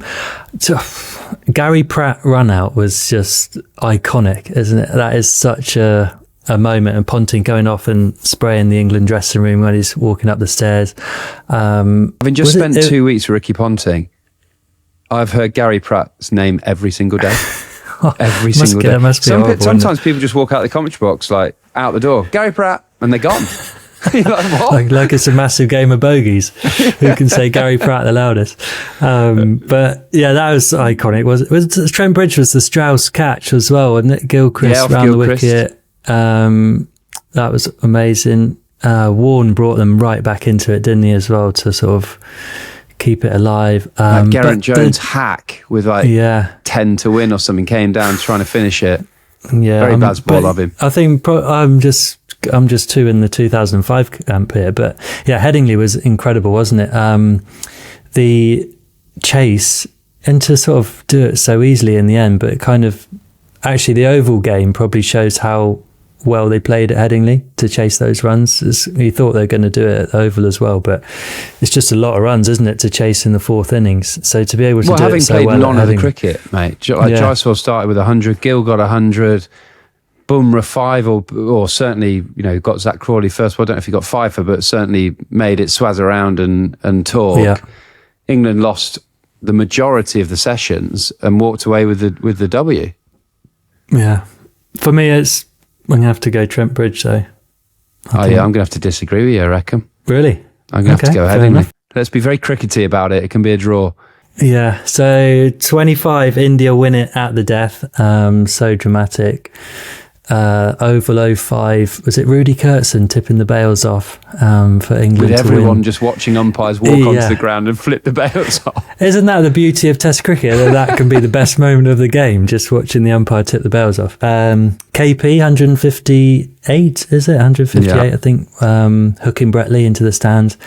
Gary Pratt run out was just iconic, isn't it? That is such a moment, and Ponting going off and spraying the England dressing room when he's walking up the stairs. Having just spent 2 weeks with Ricky Ponting, I've heard Gary Pratt's name every single day. Every single day. Sometimes people just walk out the commentary box, like out the door, Gary Pratt, and they're gone. You're like, what? like it's a massive game of bogeys. Who can say Gary Pratt the loudest? But yeah, that was iconic. Was Trent Bridge was the Strauss catch as well, wasn't it? Gilchrist round the wicket. That was amazing. Warne brought them right back into it, didn't he, as well, to sort of keep it alive. Geraint Jones hack with 10 to win or something came down trying to finish it. Yeah, very bad ball of him. I think I'm just too in the 2005 camp here, but yeah, Headingley was incredible, wasn't it? The chase, and to sort of do it so easily in the end, but kind of actually the Oval game probably shows how well they played at Headingley to chase those runs. You thought they were going to do it at the Oval as well, but it's just a lot of runs, isn't it, to chase in the fourth innings? So to be able to do it so well, having played none of the cricket, mate. Jaiswal started with 100, Gill got 100, Bumrah 5, or certainly, got Zach Crawley first. Well, I don't know if he got 5 for, but certainly made it swaz around and talk. Yeah. England lost the majority of the sessions and walked away with the W. Yeah, for me, I'm going to have to go Trent Bridge, though. I'm going to have to disagree with you, I reckon. Really? I'm going to have to go Headingley. Let's be very crickety about it. It can be a draw. Yeah, so 25, India win it at the death. So dramatic. Oval 05, was it Rudy Kurtzen tipping the bails off for England with everyone win? Just watching umpires walk onto the ground and flip the bails off. Isn't that the beauty of Test cricket, that can be the best moment of the game, just watching the umpire tip the bails off? KP 158, is it 158? I think, hooking Brett Lee into the stands.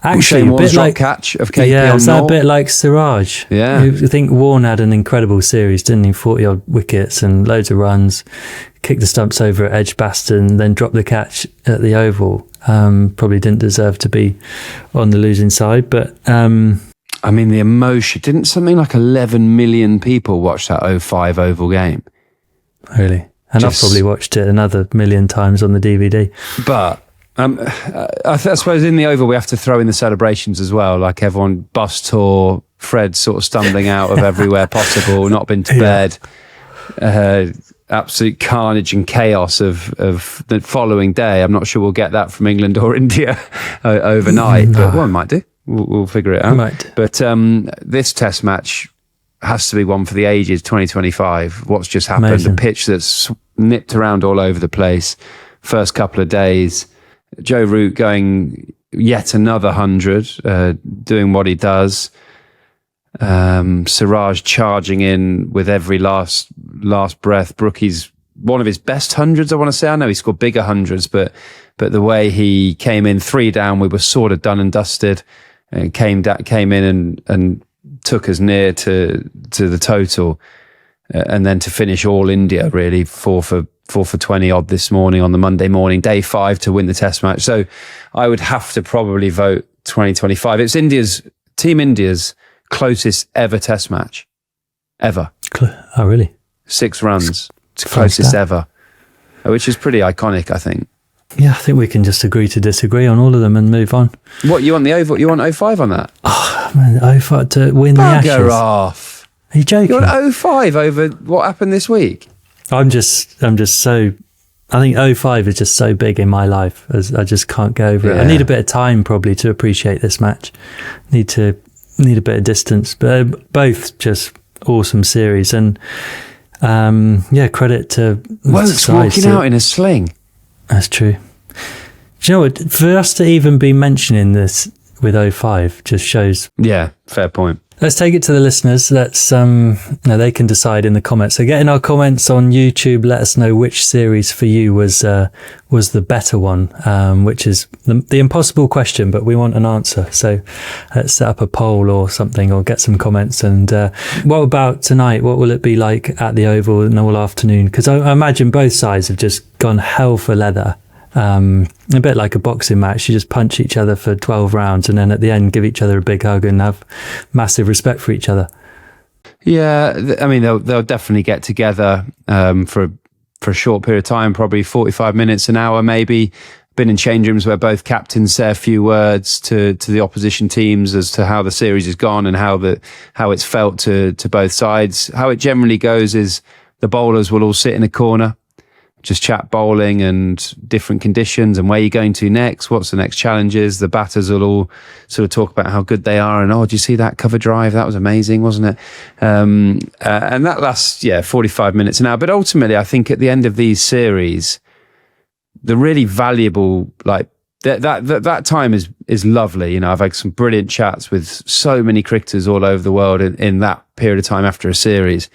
Actually, a bit like catch of KP. Yeah, it's a bit like Siraj. Yeah, I think Warne had an incredible series, didn't he? 40 odd wickets and loads of runs. Kicked the stumps over at Edgbaston, then dropped the catch at the Oval. Probably didn't deserve to be on the losing side, but I mean, the emotion. Didn't something like 11 million people watch that 05 Oval game? Really? And I've probably watched it another million times on the DVD. But I suppose in the Oval we have to throw in the celebrations as well, like everyone bus tour, Fred sort of stumbling out of everywhere possible, not been to bed, absolute carnage and chaos of the following day. I'm not sure we'll get that from England or India overnight, but one might do. We'll figure it out. Might. But this Test match has to be one for the ages. 2025. What's just happened? Amazing. The pitch that's nipped around all over the place. First couple of days. Joe Root going yet another 100, doing what he does. Siraj charging in with every last breath. Brookie's one of his best hundreds, I want to say. I know he scored bigger hundreds, but the way he came in 3 down, we were sort of done and dusted, and came in and took us near to the total, and then to finish all India really 4 for 20 odd this morning on the Monday morning, day 5 to win the Test match. So I would have to probably vote 2025. It's Team India's closest ever Test match. Ever. Oh, really? 6 runs. It's closest ever. Which is pretty iconic, I think. Yeah, I think we can just agree to disagree on all of them and move on. What, you want the Oval? You want 05 on that? Oh, man, 05 to win the Ashes. Bugger off. Are you joking? You want 05 over what happened this week? I'm just so, I think 05 is just so big in my life, as I just can't go over it. I need a bit of time probably to appreciate this match. Need a bit of distance, but both just awesome series. And credit to Woakes walking out in a sling. That's true. Do you know what? For us to even be mentioning this with 05 just shows. Yeah, fair point. Let's take it to the listeners. They can decide in the comments. So get in our comments on YouTube. Let us know which series for you was the better one, which is the impossible question, but we want an answer. So let's set up a poll or something, or get some comments. And what about tonight? What will it be like at the Oval and all afternoon? Because I imagine both sides have just gone hell for leather. A bit like a boxing match. You just punch each other for 12 rounds and then at the end give each other a big hug and have massive respect for each other. Yeah, I mean, they'll definitely get together for a short period of time, probably 45 minutes, an hour maybe. Been in change rooms where both captains say a few words to the opposition teams as to how the series has gone and how it's felt to both sides. How it generally goes is the bowlers will all sit in a corner, just chat bowling and different conditions and where you're going to next, what's the next challenges. The batters will all sort of talk about how good they are and, do you see that cover drive? That was amazing, wasn't it? And that lasts, 45 minutes an hour. But ultimately, I think at the end of these series, the really valuable, like that time is lovely. You know, I've had some brilliant chats with so many cricketers all over the world in that period of time after a series.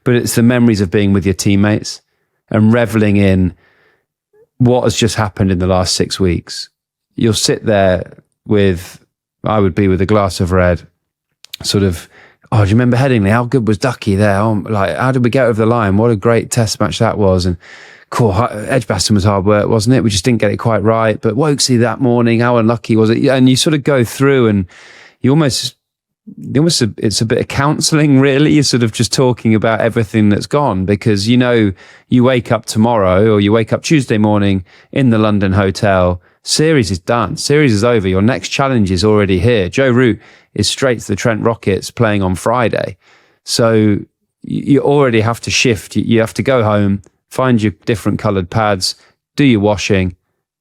But it's the memories of being with your teammates and reveling in what has just happened in the last 6 weeks. You'll sit there I would be with a glass of red, sort of, do you remember Headingley? How good was Ducky there? How did we get over the line? What a great test match that was. And cool, Edgbaston was hard work, wasn't it? We just didn't get it quite right. But Woakesy that morning, how unlucky was it? And you sort of go through and it's a bit of counselling, really. You're sort of just talking about everything that's gone because, you wake up tomorrow or you wake up Tuesday morning in the London hotel, series is done. Series is over. Your next challenge is already here. Joe Root is straight to the Trent Rockets playing on Friday. So you already have to shift. You have to go home, find your different coloured pads, do your washing,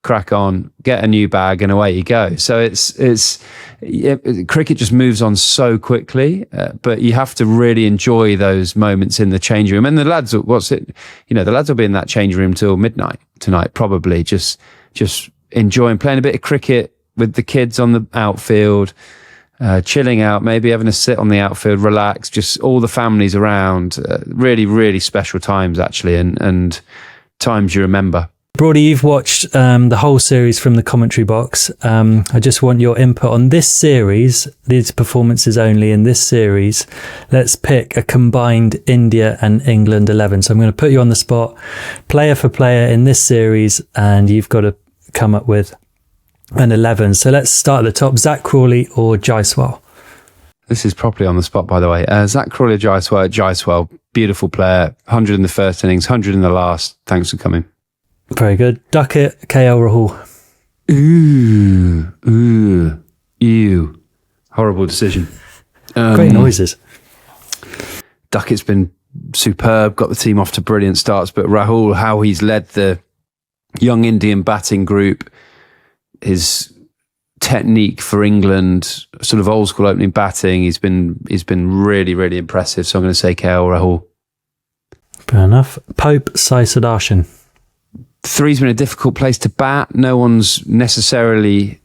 crack on, get a new bag, and away you go. So cricket just moves on so quickly, but you have to really enjoy those moments in the change room. And the lads, the lads will be in that change room till midnight tonight, probably just enjoying playing a bit of cricket with the kids on the outfield, chilling out, maybe having a sit on the outfield, relax, just all the families around. Really, really special times, actually, and times you remember. Broady, you've watched the whole series from the commentary box. I just want your input on this series, these performances only in this series. Let's pick a combined India and England 11. So I'm going to put you on the spot, player for player in this series, and you've got to come up with an 11. So let's start at the top. Zach Crawley or Jaiswal? This is properly on the spot, by the way. Zach Crawley or Jaiswal, beautiful player. 100 in the first innings, 100 in the last. Thanks for coming. Very good. Duckett, KL Rahul. Ew. Horrible decision. Great noises. Duckett's been superb, got the team off to brilliant starts, but Rahul, how he's led the young Indian batting group, his technique for England, sort of old school opening batting, he's been really, really impressive. So I'm going to say KL Rahul. Fair enough. Pope, Sai Sudarshan. Three's been a difficult place to bat. No one's necessarily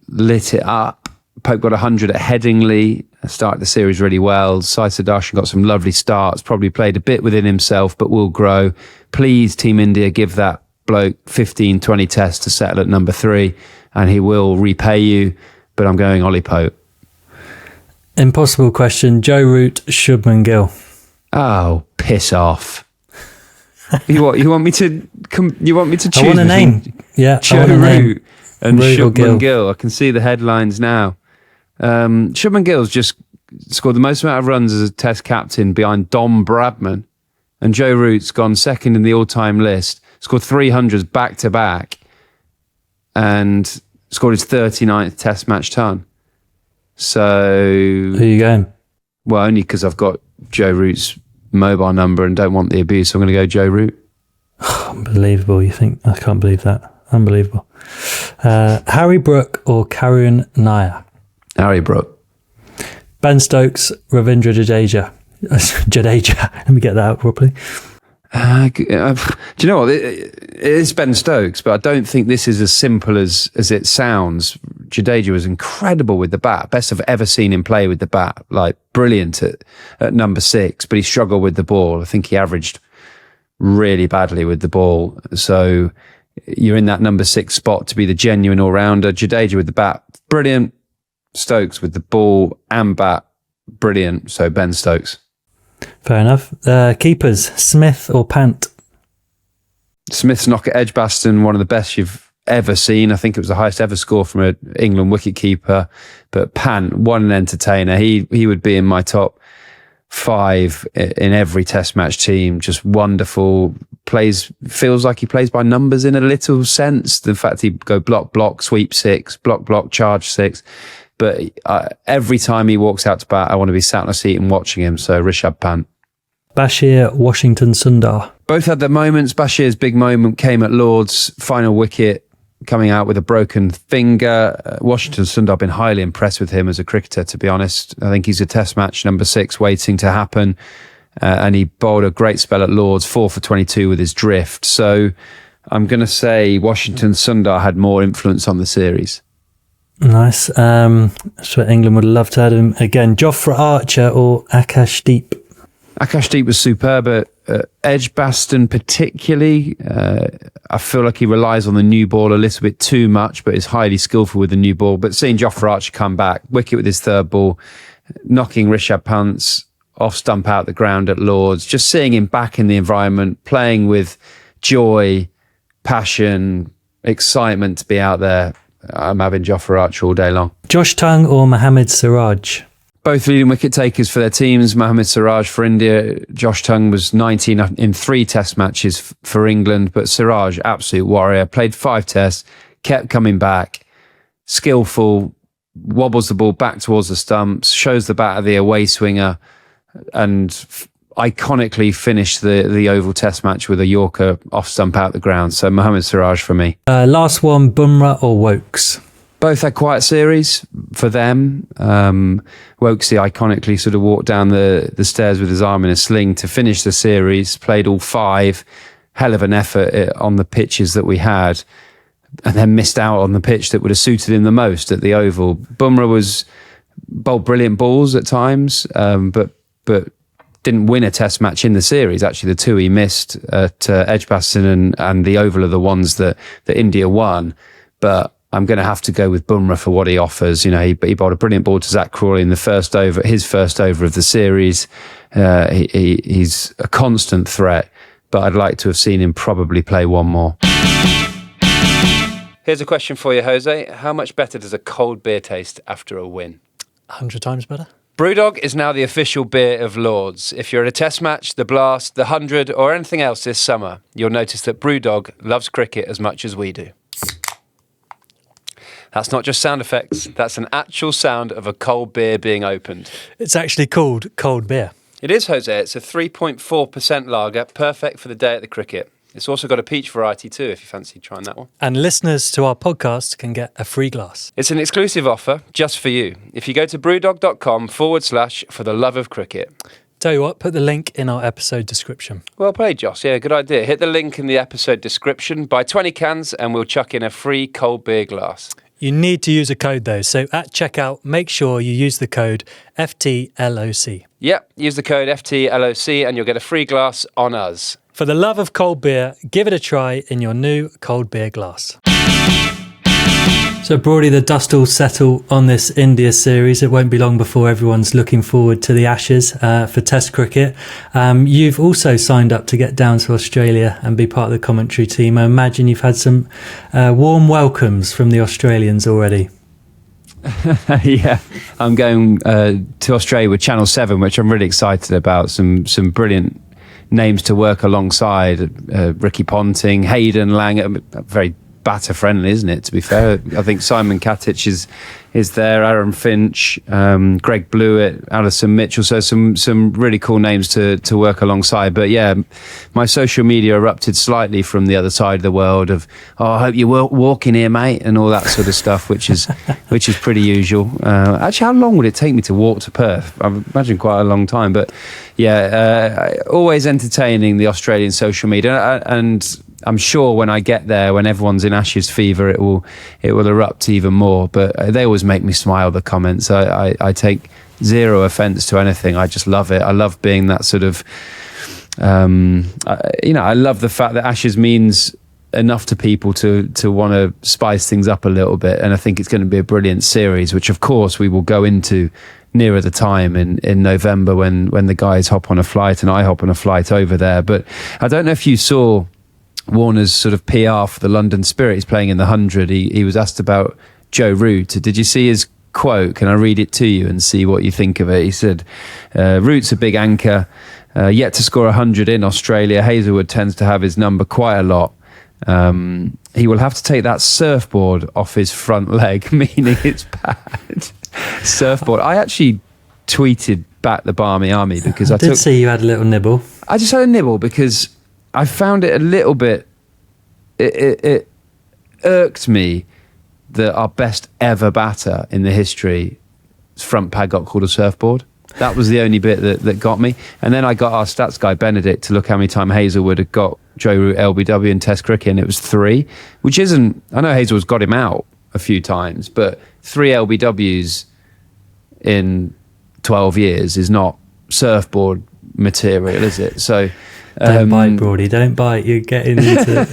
lit it up. Pope got 100 at Headingley, started the series really well. Sai Sudarshan got some lovely starts, probably played a bit within himself, but will grow. Please, Team India, give that bloke 15, 20 tests to settle at number 3, and he will repay you. But I'm going Ollie Pope. Impossible question. Joe Root, Shubman Gill. Oh, piss off. You want me to choose? I want a name. Yeah, Joe Root and Shubman Gill. I can see the headlines now. Shubman Gill's just scored the most amount of runs as a Test captain behind Dom Bradman, and Joe Root's gone second in the all-time list. Scored 300s back to back, and scored his 39th Test match ton. So who are you going? Well, only because I've got Joe Root's mobile number and don't want the abuse, so I'm going to go Joe Root. Unbelievable. You think? I can't believe that. Unbelievable. Harry Brook or Karun Nair? Harry Brook. Ben Stokes, Ravindra Jadeja. Jadeja. Let me get that out properly. Do you know what? It is Ben Stokes, but I don't think this is as simple as it sounds. Jadeja was incredible with the bat. Best I've ever seen him play with the bat. Like, brilliant at number 6, but he struggled with the ball. I think he averaged really badly with the ball. So you're in that number 6 spot to be the genuine all-rounder. Jadeja with the bat, brilliant. Stokes with the ball and bat, brilliant. So Ben Stokes. Fair enough. Keepers, Smith or Pant? Smith's knock at Edgbaston, one of the best you've ever seen. I think it was the highest ever score from an England wicketkeeper. But Pant, what an entertainer. He would be in my top 5 in every Test match team. Just wonderful. Feels like he plays by numbers in a little sense. The fact he'd go block, sweep 6, block, charge 6. But every time he walks out to bat, I want to be sat on a seat and watching him. So Rishabh Pant. Bashir, Washington Sundar. Both had their moments. Bashir's big moment came at Lord's, final wicket, coming out with a broken finger. Washington Sundar, I've been highly impressed with him as a cricketer, to be honest. I think he's a Test match number 6 waiting to happen. And he bowled a great spell at Lord's, 4 for 22 with his drift. So I'm going to say Washington Sundar had more influence on the series. Nice. So England would love to have him again. Jofra Archer or Akashdeep? Akashdeep was superb at Edgbaston particularly. I feel like he relies on the new ball a little bit too much, but is highly skillful with the new ball. But seeing Jofra Archer come back, wicket with his third ball, knocking Rishabh Pant's off stump out the ground at Lord's, just seeing him back in the environment, playing with joy, passion, excitement to be out there. I'm having Jofra Archer all day long. Josh Tongue or Mohammed Siraj? Both leading wicket takers for their teams. Mohammed Siraj for India. Josh Tongue was 19 in 3 Test matches for England, but Siraj, absolute warrior. Played 5 Tests, kept coming back, skillful, wobbles the ball back towards the stumps, shows the bat of the away swinger, and iconically finished the Oval Test match with a Yorker off stump out the ground. So Mohammed Siraj for me. Last one, Bumrah or Woakes? Both had quiet series for them. Woakesy iconically sort of walked down the stairs with his arm in a sling to finish the series, played all 5. Hell of an effort on the pitches that we had, and then missed out on the pitch that would have suited him the most at the Oval. Bumrah was bowled brilliant balls at times, but didn't win a Test match in the series. Actually, the 2 he missed at Edgbaston and the Oval are the ones that India won. But I'm going to have to go with Bumrah for what he offers. You know, he bowled a brilliant ball to Zach Crawley in his first over of the series. He's a constant threat, but I'd like to have seen him probably play one more. Here's a question for you, Jose. How much better does a cold beer taste after a win? 100 times better. Brewdog is now the official beer of Lords. If you're at a Test match, the Blast, the 100 or anything else this summer, you'll notice that Brewdog loves cricket as much as we do. That's not just sound effects, that's an actual sound of a cold beer being opened. It's actually called cold beer. It is, Jose. It's a 3.4% lager, perfect for the day at the cricket. It's also got a peach variety too, if you fancy trying that one. And listeners to our podcast can get a free glass. It's an exclusive offer just for you. If you go to brewdog.com/for the love of cricket. Tell you what, put the link in our episode description. Well played, Joss. Yeah, good idea. Hit the link in the episode description, buy 20 cans and we'll chuck in a free cold beer glass. You need to use a code though, so at checkout, make sure you use the code FTLOC. Yep, use the code FTLOC and you'll get a free glass on us. For the love of cold beer, give it a try in your new cold beer glass. So broadly, the dust will settle on this India series. It won't be long before everyone's looking forward to the Ashes for Test cricket. You've also signed up to get down to Australia and be part of the commentary team. I imagine you've had some warm welcomes from the Australians already. Yeah, I'm going to Australia with Channel 7, which I'm really excited about. Some brilliant names to work alongside. Ricky Ponting, Hayden Lang, very batter friendly, isn't it, to be fair? I think Simon Katic is there, Aaron Finch, Greg Blewett, Alison Mitchell, so some really cool names to work alongside. But yeah, my social media erupted slightly from the other side of the world of, I hope you're walking here, mate, and all that sort of stuff, which is pretty usual. Actually, how long would it take me to walk to Perth? I imagine quite a long time, but yeah, always entertaining, the Australian social media, and I'm sure when I get there, when everyone's in Ashes fever, it will erupt even more. But they always make me smile, the comments. I take zero offence to anything. I just love it. I love being that sort of, I love the fact that Ashes means enough to people to want to spice things up a little bit. And I think it's going to be a brilliant series, which of course we will go into nearer the time in November when the guys hop on a flight and I hop on a flight over there. But I don't know if you saw Warner's sort of PR for the London Spirit. He's playing in the 100. He was asked about Joe Root. Did you see his quote? Can I read it to you and see what you think of it? He said, Root's a big anchor, yet to score 100 in Australia. Hazelwood tends to have his number quite a lot. He will have to take that surfboard off his front leg, meaning it's bad. Surfboard. I actually tweeted back the Barmy Army because I did see you had a little nibble. I just had a nibble because I found it a little bit, it irked me that our best ever batter in the history, his front pad got called a surfboard. That was the only bit that got me. And then I got our stats guy, Benedict, to look how many times Hazelwood had got Joe Root LBW in Test cricket, and it was 3, which isn't, I know Hazelwood's got him out a few times, but 3 LBWs in 12 years is not surfboard material, is it? So don't bite, Broady, don't bite. You're getting into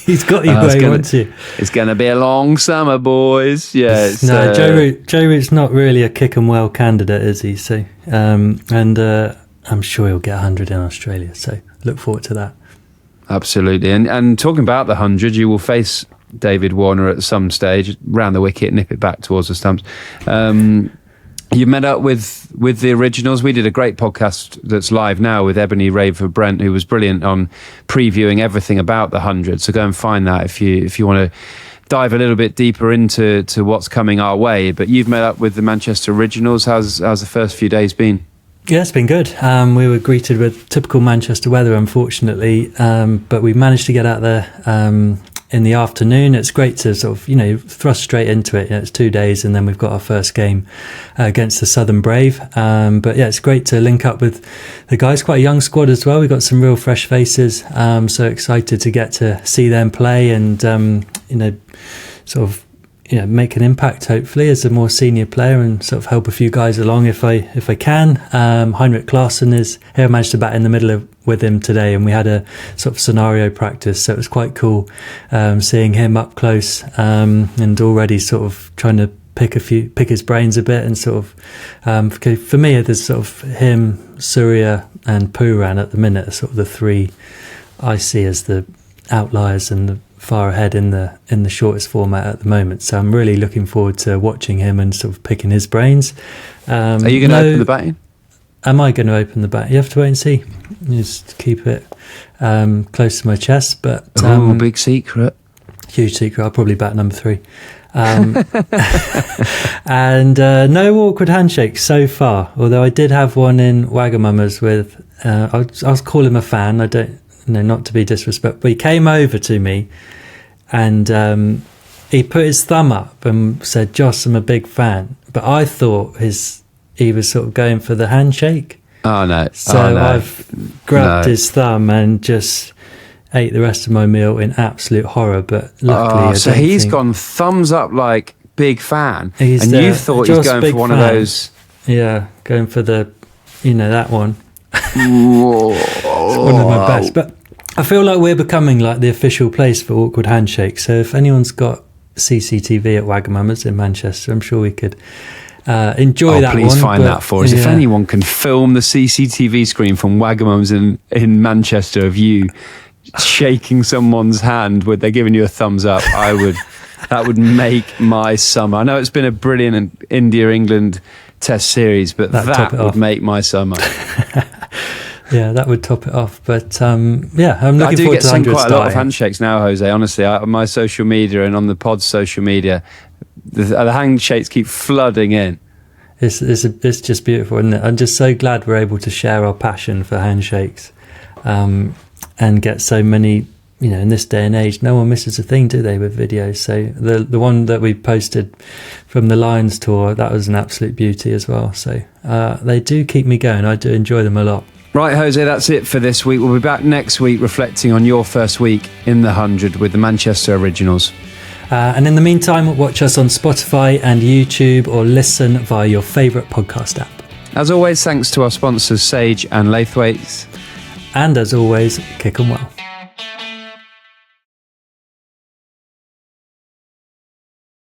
he's got you where he wants you. It's going to be a long summer, boys. Yeah. No, Joe Root's not really a kick and well candidate, is he? So I'm sure he'll get 100 in Australia, so look forward to that. Absolutely. And talking about the 100, you will face David Warner at some stage, round the wicket, nip it back towards the stumps. You met up with the originals. We did a great podcast that's live now with Ebony Raver Brent, who was brilliant on previewing everything about the 100. So go and find that if you want to dive a little bit deeper into what's coming our way. But you've met up with the Manchester Originals. How's the first few days been? Yeah, it's been good. We were greeted with typical Manchester weather, unfortunately, but we managed to get out there in the afternoon. It's great to sort of, thrust straight into it. It's 2 days and then we've got our first game against the Southern Brave. But yeah, it's great to link up with the guys. Quite a young squad as well. We've got some real fresh faces. So excited to get to see them play and, make an impact hopefully as a more senior player and sort of help a few guys along if I can. Heinrich Klaassen is here. I managed to bat in the middle with him today and we had a sort of scenario practice, so it was quite cool seeing him up close and already sort of trying to pick his brains a bit and sort of for me there's sort of him, Surya and Pooran at the minute are sort of the 3 I see as the outliers and the far ahead in the shortest format at the moment. So I'm really looking forward to watching him and sort of picking his brains. Are you going to open the batting? Am I going to open the bat? You have to wait and see. Just keep it close to my chest. But big secret. Huge secret. I'll probably bat number 3. And no awkward handshakes so far. Although I did have one in Wagamama's with. I'll call him a fan. I don't. No, not to be disrespectful, but he came over to me and he put his thumb up and said, "Joss, I'm a big fan." But I thought he was sort of going for the handshake. Oh no! So I've grabbed his thumb and just ate the rest of my meal in absolute horror. But luckily, so he's gone thumbs up like big fan, and you thought Joss, he's going for one of those. Yeah, going for the, that one. It's one of my best, but I feel like we're becoming like the official place for awkward handshakes. So if anyone's got CCTV at Wagamama's in Manchester, I'm sure we could enjoy that. Please find that for us. Yeah. If anyone can film the CCTV screen from Wagamama's in Manchester of you shaking someone's hand where they're giving you a thumbs up, that would make my summer. I know it's been a brilliant India-England Test series, but that would make my summer. Yeah, that would top it off. But I'm looking forward to 100. I do get sent quite a lot of handshakes now, Jose. Honestly, on my social media and on the pod's social media, the handshakes keep flooding in. It's just beautiful, isn't it? I'm just so glad we're able to share our passion for handshakes and get so many. In this day and age, no one misses a thing, do they, with videos? So the one that we posted from the Lions tour, that was an absolute beauty as well. So they do keep me going. I do enjoy them a lot. Right, Jose, that's it for this week. We'll be back next week reflecting on your first week in the 100 with the Manchester Originals. And in the meantime, watch us on Spotify and YouTube or listen via your favourite podcast app. As always, thanks to our sponsors Sage and Laithwaites. And as always, kick 'em well.